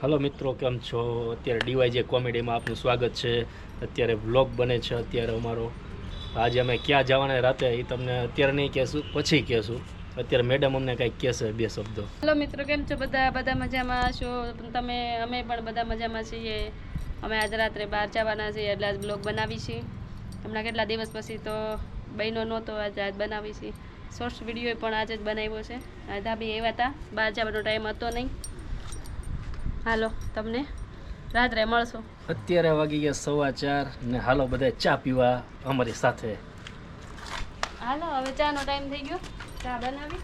Hello મિત્રો, કેમ છો? અત્યારે ડીવાયજે કોમેડીમાં આપનું સ્વાગત છે. અત્યારે વ્લોગ બને છે અત્યારે અમારો. આજે અમે ક્યાં જવાના રાતે એ તમને અત્યારે નહીં કહેશું, પછી કહેશું. અત્યારે મેડમ અમને કંઈક કહેશે બે શબ્દો. હલો મિત્રો, કેમ છો બધા મજામાં છો તમે? અમે પણ બધા મજામાં છીએ. અમે આજ રાત્રે બહાર જવાના છીએ એટલે આજ બ્લોગ બનાવી છીએ. હમણાં કેટલા દિવસ પછી તો બહેનો નહોતો, આજે બનાવી છીએ. શોર્ટ્સ વિડીયો પણ આજે જ બનાવ્યો છે. ધાબી એવા હતા, બહાર જવાનો ટાઈમ હતો નહીં. હાલો, તમને રાત્રે મળશું. અત્યારે વાગી ગયા 4:15 ને હાલો બધા ચા પીવા અમારી સાથે. હાલો, હવે ચાનો ટાઈમ થઈ ગયો, ચા બનાવી.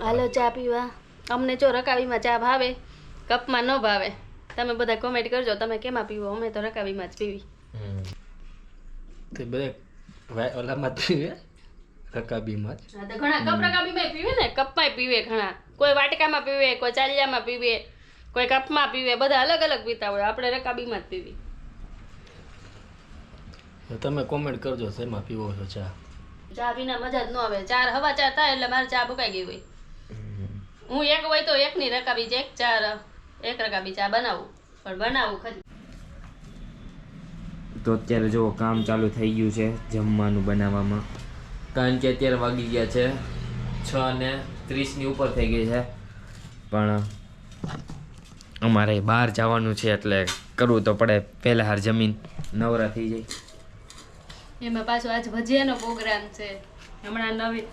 હાલો ચા પીવા. અમને જો રકાબીમાં ચા ભાવે, કપમાં ન ભાવે. તમે બધા કોમેન્ટ કરજો તમે કેમાં પીવો. અમે તો રકાબીમાં જ પીવી. તે બધા ઓલામાં જ પીવે, રકાબીમાં જ. હા, તો ઘણા કપ રકાબીમાં પીવે ને, કપમાં પીવે ઘણા. કોઈ વાટકામાં પીવે, કોઈ ચાલિયામાં પીવે, કોઈ કપમાં પીવે. બધા અલગ અલગ પીતા હોય. આપણે રકાબીમાં જ પીવી. તમે કોમેન્ટ કરજો શેમાં પીવો છો ચા. ચા પીના મજા જ ન આવે. 4 હવા 4 થાય એટલે મારે ચા બુકાઈ ગઈ હોય. હું એક હોય તો એકની રકાબી છે, એક રકાબી ચા બનાવું, પણ બનાવું ખરી. તો અત્યારે જો કામ ચાલુ થઈ ગયું છે જમવાનું બનાવવામાં, કારણ કે અત્યારે વાગી ગયા છે 6:30 ઉપર થઈ ગઈ છે. પણ અમારે બહાર જવાનું છે એટલે કરવું તો પડે, પહેલાં હાર જમીન નવરા થઈ જાય. એમાં પાછો આજ ભજીયાનો પ્રોગ્રામ છે. હમણાં નવી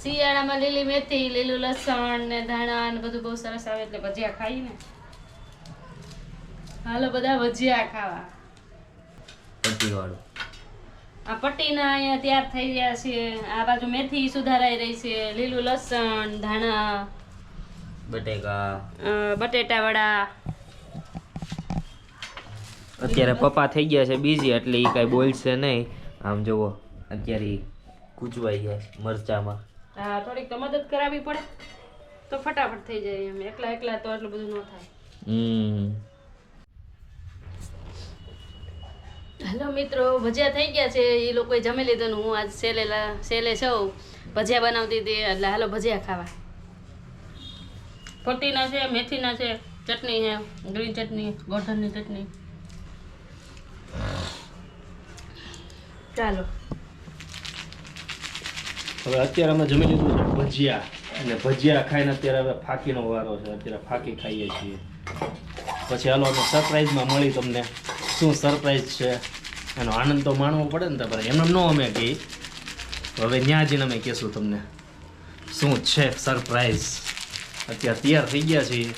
શિયાળામાં લીલી મેથી, લીલું લસણ ને ધાણા ને બધું બહુ સરસ આવે એટલે ભજીયા ખાઈ ને. હાલો બધા ભજીયા ખાવા. પટ્ટીવાળું આ પટ્ટીના અહીંયા તૈયાર થઈ ગયા છે. આ બાજુ મેથી સુધારાઈ રહી છે, લીલું લસણ, ધાણા, બટેટા વડા. અત્યારે પપ્પા થઈ ગયા છે બીજી એટલે એ કાંઈ બોલશે નહીં. આમ જુઓ અત્યારે કૂચવાઈ ગયા મરચામાં. હા, થોડીક તો મદદ કરાવવી પડે તો ફટાફટ થઈ જાય. એમ એકલા એકલા તો એટલું બધું ન થાય. હેલો મિત્રો, ભજીયા થઈ ગયા છે. એ લોકોએ જમી લીધું ને હું આજ સેલે છું, ભજીયા બનાવતી હતી એટલે હાલો ભજીયા ખાવા. પટ્ટીના છે, મેથીના છે, ચટણી છે, ગ્રીન ચટણી, ગોઠણની ચટણી. ચાલો હવે અત્યારે અમે જમી લીધું છે ભજીયા, અને ભજીયા ખાઈને અત્યારે હવે ફાકીનો વારો છે. અત્યારે ફાકી ખાઈએ છીએ. પછી હાલો અમે સરપ્રાઈઝમાં મળી તમને. શું સરપ્રાઈઝ છે એનો આનંદ તો માણવો પડે ને. તમારે એમને ન અમે કહી, હવે ત્યાં જઈને અમે કહેશું તમને શું છે સરપ્રાઈઝ. અત્યારે તૈયાર થઈ ગયા છીએ.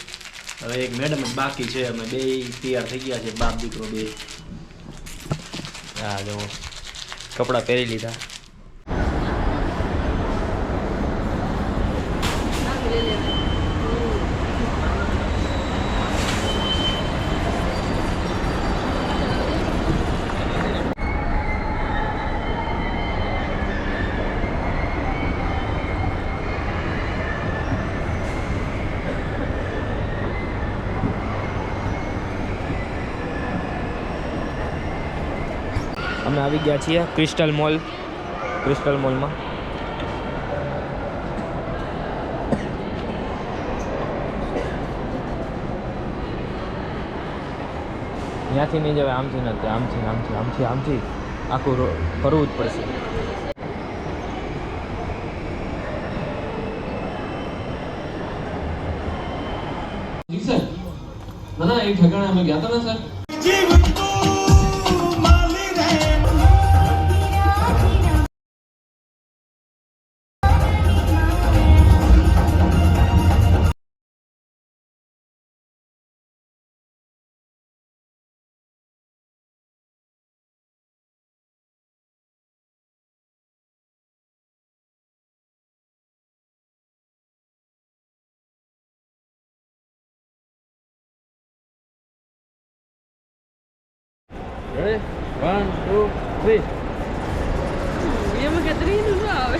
હવે એક મેડમ જ બાકી છે. અમે બે તૈયાર થઈ ગયા છે, બાપ દીકરો બે. હા જો કપડાં પહેરી લીધા. અમે આવી ગયા છીએ ક્રિસ્ટલ મોલમાં. ત્યાંથી નહીં જવાય, આમથી નથી, આમથી આખું ફરવું જ પડશે. ના એ ઠેકાણે અમે ગયા હતા ને સર. Ready? 1, 2, 3. એમાં કે 3 નું ન આવે.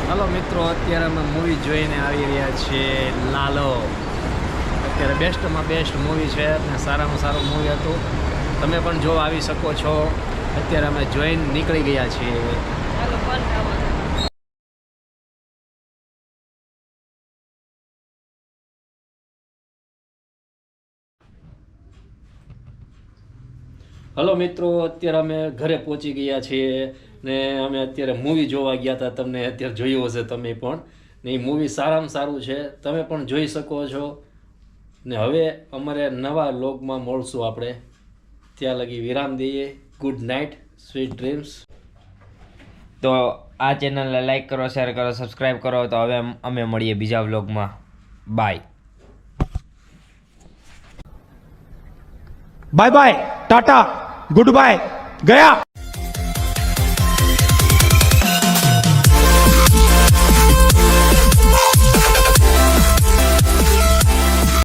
હાલો મિત્રો, અત્યારે અમે મૂવી જોઈને આવી રહ્યા છીએ લાલો. અત્યારે બેસ્ટમાં બેસ્ટ મૂવી છે અને સારામાં સારું મૂવી હતું. તમે પણ જો આવી શકો છો. અત્યારે અમે જોઈને નીકળી ગયા છીએ. ચાલો કોણ ખાવો છે હલો મિત્રો, અત્યારે અમે ઘરે પહોંચી ગયા છીએ ને અમે અત્યારે મૂવી જોવા ગયા હતા. તમને અત્યારે જોયું હશે તમે પણ, ને એ મૂવી સારામાં સારું છે, તમે પણ જોઈ શકો છો. ને હવે અમારે નવા વ્લોગમાં મળશું આપણે. ત્યાં લગી વિરામ દઈએ. Good night, sweet dreams. તો આ ચેનલને લાઈક કરો, શેર કરો, સબસ્ક્રાઈબ કરો. તો હવે અમે મળીએ બીજા વ્લોગમાં. Bye. Bye bye tata goodbye गया.